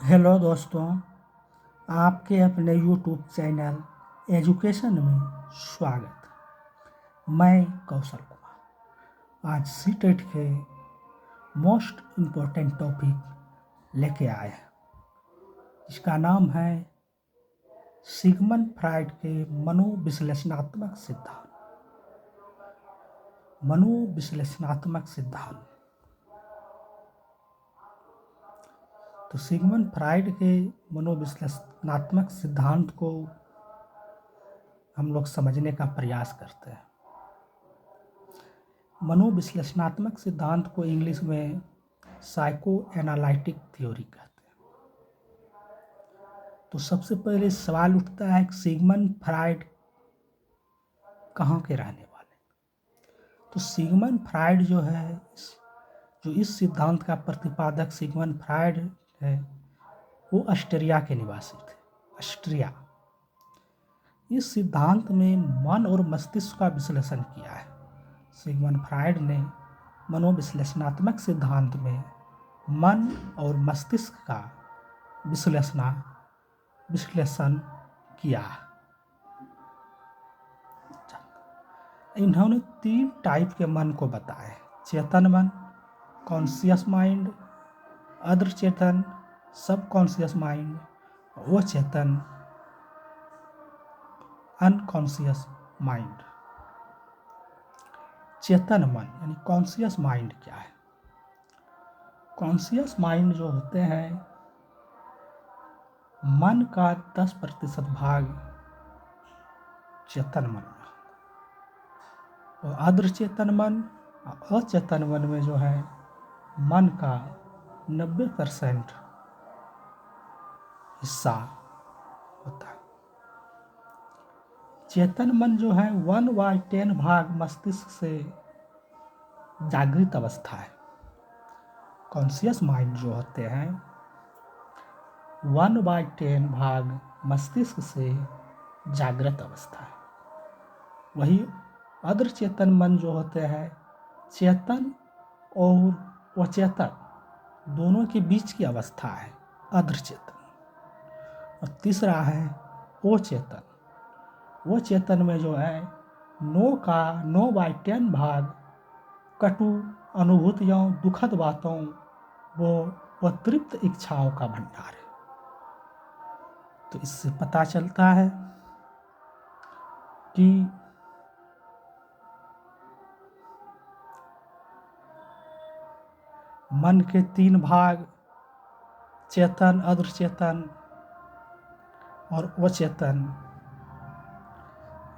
Hello दोस्तों, आपके अपने यूट्यूब चैनल एजुकेशन में स्वागत। मैं कौशल कुमार आज सीटेट के मोस्ट इम्पोर्टेंट टॉपिक लेके आए हैं, जिसका नाम है सिगमंड फ्राइड के मनोविश्लेषणात्मक सिद्धांत। मनोविश्लेषणात्मक सिद्धांत तो सिगमंड फ्राइड के मनोविश्लेषणात्मक सिद्धांत को हम लोग समझने का प्रयास करते हैं। मनोविश्लेषणात्मक सिद्धांत को इंग्लिश में साइको एनालिटिक थ्योरी कहते हैं। तो सबसे पहले सवाल उठता है कि सिगमंड फ्राइड कहाँ के रहने वाले। तो सिगमंड फ्राइड जो है, जो इस सिद्धांत का प्रतिपादक सिगमंड फ्राइड है, वो ऑस्ट्रिया के निवासी थे। ऑस्ट्रिया। इस सिद्धांत में मन और मस्तिष्क का विश्लेषण किया है। सिगमंड फ्राइड ने मनोविश्लेषणात्मक सिद्धांत में मन और मस्तिष्क का विश्लेषण किया। इन्होंने 3 टाइप के मन को बताए: चेतन मन, कॉन्शियस माइंड, अदृचेतन सबकॉन्शियस माइंड, वो चेतन अनकॉन्शियस माइंड। चेतन मन यानी कॉन्शियस माइंड क्या है? कॉन्शियस माइंड जो होते हैं, मन का 10% भाग चेतन मन में, और अदृचेतन मन, अचेतन मन में जो है मन का 90% हिस्सा होता है। चेतन मन जो है 1/10 भाग मस्तिष्क से जागृत अवस्था है। कॉन्शियस माइंड जो होते हैं 1/10 भाग मस्तिष्क से जागृत अवस्था है। वही अदृचेतन मन जो होते हैं चेतन और अचेतन दोनों के बीच की अवस्था है, अदृचेतन। और तीसरा है वो चेतन। वो चेतन में जो है 9/10 भाग कटु अनुभूतियों, दुखद बातों, वो तृप्त इच्छाओं का भंडार है। तो इससे पता चलता है कि मन के 3 भाग चेतन, अदृचेतन और अचेतन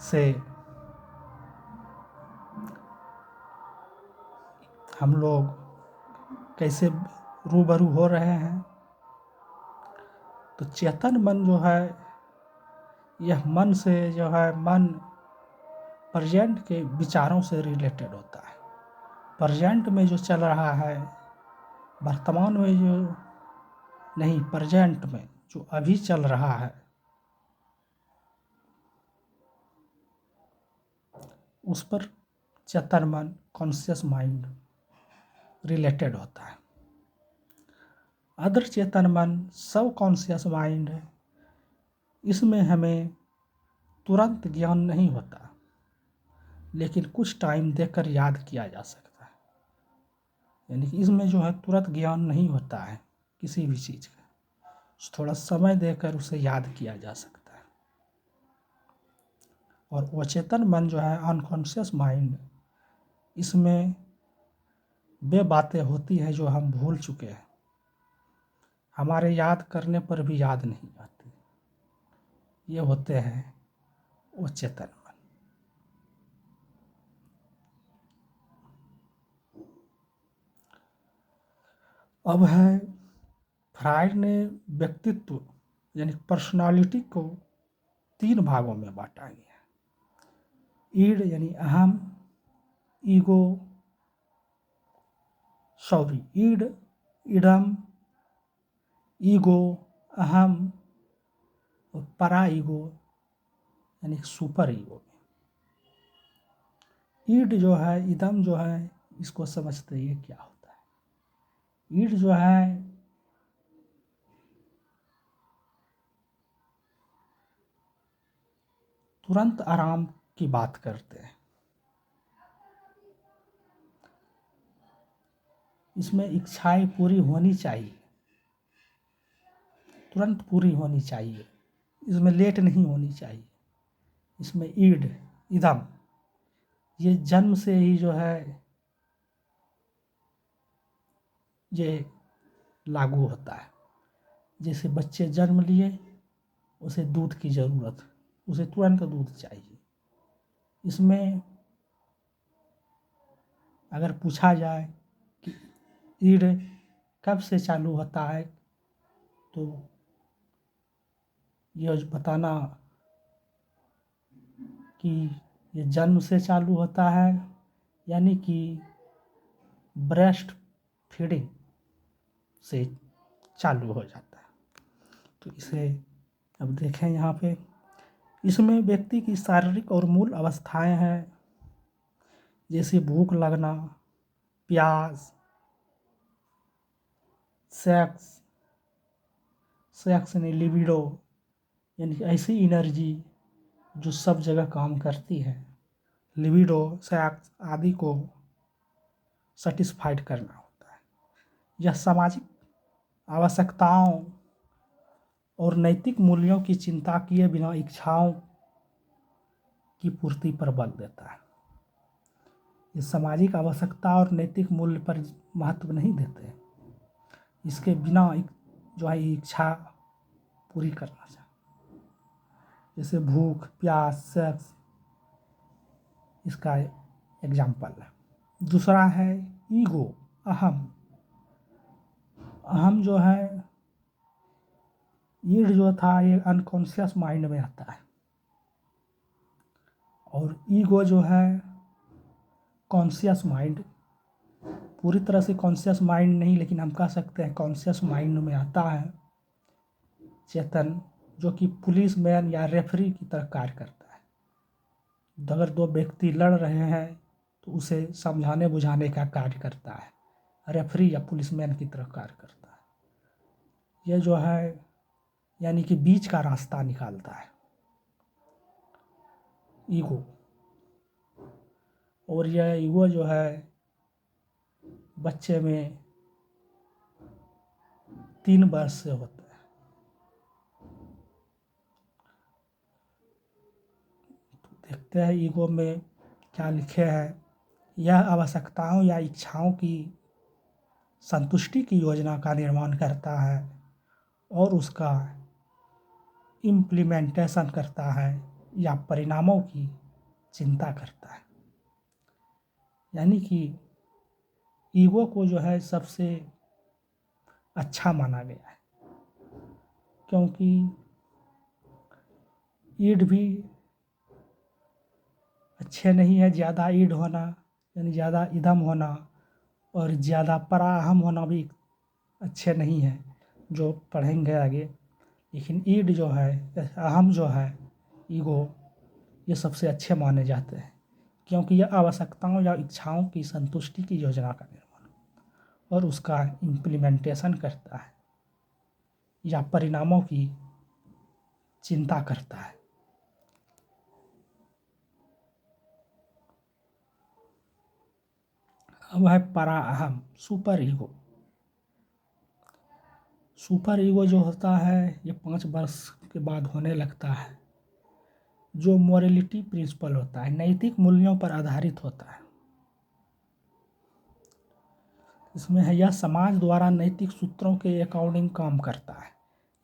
से हम लोग कैसे रूबरू हो रहे हैं। तो चेतन मन जो है, यह मन से जो है, मन प्रेजेंट के विचारों से रिलेटेड होता है। प्रेजेंट में जो चल रहा है, वर्तमान में जो नहीं, प्रेजेंट में जो अभी चल रहा है, उस पर चेतन मन, कॉन्शियस माइंड रिलेटेड होता है। अदृचेतन मन, सब कॉन्शियस माइंड है। इसमें हमें तुरंत ज्ञान नहीं होता, लेकिन कुछ टाइम देकर याद किया जा सकता है। यानी कि इसमें जो है तुरंत ज्ञान नहीं होता है किसी भी चीज़ का, थोड़ा समय देकर उसे याद किया जा सकता है। और अचेतन मन जो है, अनकॉन्शियस माइंड, इसमें वे बातें होती हैं जो हम भूल चुके हैं, हमारे याद करने पर भी याद नहीं आती। ये होते हैं अचेतन मन। अब है, फ्राइड ने व्यक्तित्व यानी पर्सनालिटी को 3 भागों में बांटा गया है। ईड यानी अहम, ईगो, ईड, इडम, ईगो, अहम, और परा ईगो यानी सुपर ईगो। ईड जो है, इदम जो है, इसको समझते ये क्या होता है। ईड जो है तुरंत आराम की बात करते हैं। इसमें इच्छाएं पूरी होनी चाहिए, तुरंत पूरी होनी चाहिए, इसमें लेट नहीं होनी चाहिए। इसमें ईड इदम ये जन्म से ही जो है ये लागू होता है। जैसे बच्चे जन्म लिए, उसे दूध की ज़रूरत, उसे तुरंत दूध चाहिए। इसमें अगर पूछा जाए कि ईड कब से चालू होता है, तो यह बताना कि ये जन्म से चालू होता है, यानी कि ब्रेस्ट फीडिंग से चालू हो जाता है। तो इसे अब देखें यहाँ पे, इसमें व्यक्ति की शारीरिक और मूल अवस्थाएं हैं, जैसे भूख लगना, प्यास, सेक्स यानी लिबिडो, यानी कि ऐसी एनर्जी जो सब जगह काम करती है, लिबिडो, सेक्स आदि को सेटिस्फाइड करना होता है। यह सामाजिक आवश्यकताओं और नैतिक मूल्यों की चिंता किए बिना इच्छाओं की पूर्ति पर बल देता है। ये सामाजिक आवश्यकता और नैतिक मूल्य पर महत्व नहीं देते, इसके बिना जो है इच्छा पूरी करना चाहिए। जैसे भूख, प्यास, सेक्स इसका एग्जाम्पल है। दूसरा है ईगो, अहम। अहम जो है, ईड जो था ये अनकॉन्शियस माइंड में आता है, और ईगो जो है कॉन्शियस माइंड, पूरी तरह से कॉन्शियस माइंड नहीं, लेकिन हम कह सकते हैं कॉन्शियस माइंड में आता है चेतन, जो कि पुलिस मैन या रेफरी की तरह कार्य करता है। अगर दो व्यक्ति लड़ रहे हैं तो उसे समझाने बुझाने का कार्य करता है, रेफरी या पुलिसमैन की तरह कार्य करता है। यह जो है यानी कि बीच का रास्ता निकालता है ईगो। और यह ईगो जो है बच्चे में 3 वर्ष से होता है। तो देखते हैं ईगो में क्या लिखे हैं। यह आवश्यकताओं या इच्छाओं की संतुष्टि की योजना का निर्माण करता है और उसका इम्प्लीमेंटेशन करता है या परिणामों की चिंता करता है। यानी कि ईगो को जो है सबसे अच्छा माना गया है, क्योंकि ईड भी अच्छे नहीं है। ज़्यादा ईड होना यानी ज़्यादा इदम होना और ज़्यादा पराअहम होना भी अच्छे नहीं है, जो पढ़ेंगे आगे। लेकिन ईड जो है, अहम जो है, ईगो, ये सबसे अच्छे माने जाते हैं, क्योंकि यह आवश्यकताओं या इच्छाओं की संतुष्टि की योजना का निर्माण और उसका इम्प्लीमेंटेशन करता है या परिणामों की चिंता करता है। अब है पराअहम, सुपर ईगो। सुपर ईगो जो होता है ये 5 वर्ष के बाद होने लगता है, जो मोरलिटी प्रिंसिपल होता है, नैतिक मूल्यों पर आधारित होता है। इसमें है यह समाज द्वारा नैतिक सूत्रों के अकॉर्डिंग काम करता है।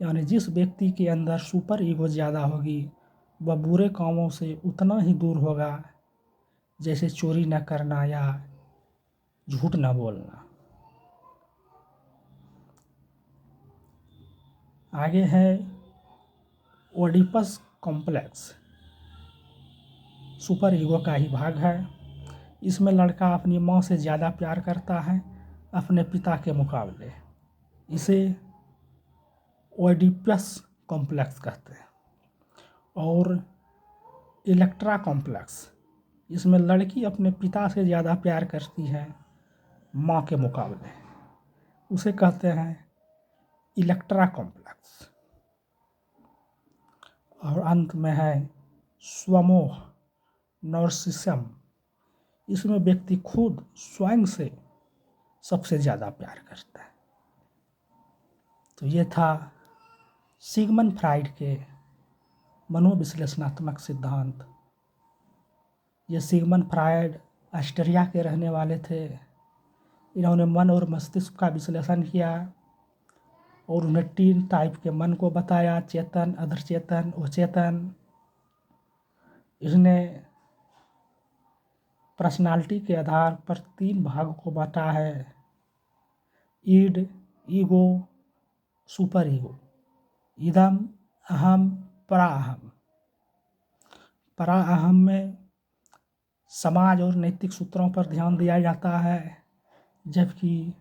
यानी जिस व्यक्ति के अंदर सुपर ईगो ज़्यादा होगी वह बुरे कामों से उतना ही दूर होगा, जैसे चोरी न करना या झूठ न बोलना। आगे है ओडिपस कॉम्प्लेक्स, सुपर ईगो का ही भाग है। इसमें लड़का अपनी माँ से ज़्यादा प्यार करता है अपने पिता के मुकाबले। इसे ओडिपस कॉम्प्लेक्स कहते हैं। और इलेक्ट्रा कॉम्प्लेक्स, इसमें लड़की अपने पिता से ज़्यादा प्यार करती है माँ के मुकाबले, उसे कहते हैं इलेक्ट्रा कॉम्प्लेक्स। और अंत में है स्वमोह, नार्सिसम, इसमें व्यक्ति खुद स्वयं से सबसे ज़्यादा प्यार करता है। तो ये था सिगमंड फ्राइड के मनोविश्लेषणात्मक सिद्धांत। ये सिगमंड फ्राइड ऑस्ट्रिया के रहने वाले थे। इन्होंने मन और मस्तिष्क का विश्लेषण किया और उन्हें 3 टाइप के मन को बताया, चेतन, अधचेतन, अचेतन। इसने पर्सनालिटी के आधार पर 3 भागों को बांटा है, ईड, ईगो, सुपर ईगो। इदम, अहम, पराअहम। पराअहम में समाज और नैतिक सूत्रों पर ध्यान दिया जाता है, जबकि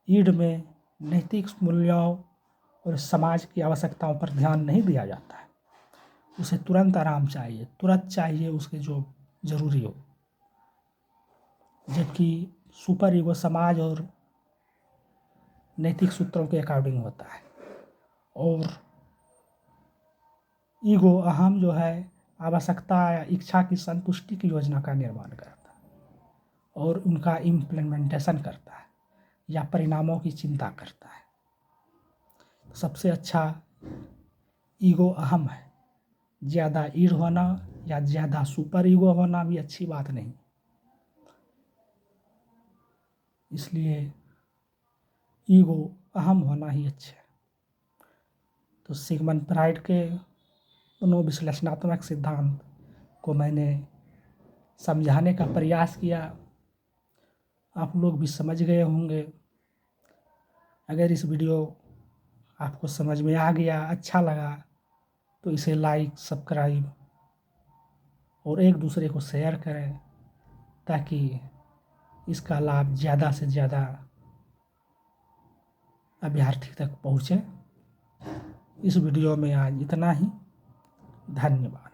ईड में नैतिक मूल्यों और समाज की आवश्यकताओं पर ध्यान नहीं दिया जाता है। उसे तुरंत आराम चाहिए, तुरंत चाहिए उसके जो ज़रूरी हो। जबकि सुपर ईगो समाज और नैतिक सूत्रों के अकॉर्डिंग होता है, और ईगो, अहम जो है, आवश्यकता या इच्छा की संतुष्टि की योजना का निर्माण करता है और उनका इम्प्लीमेंटेशन करता है या परिणामों की चिंता करता है। सबसे अच्छा ईगो अहम है। ज़्यादा ईड होना या ज़्यादा सुपर ईगो होना भी अच्छी बात नहीं। इसलिए ईगो अहम होना ही अच्छा है। तो सिगमंड फ्राइड के मनोविश्लेषणात्मक सिद्धांत को मैंने समझाने का प्रयास किया। आप लोग भी समझ गए होंगे। अगर इस वीडियो आपको समझ में आ गया, अच्छा लगा, तो इसे लाइक, सब्सक्राइब और एक दूसरे को शेयर करें, ताकि इसका लाभ ज़्यादा से ज़्यादा अभ्यर्थी तक पहुँचे। इस वीडियो में आज इतना ही। धन्यवाद।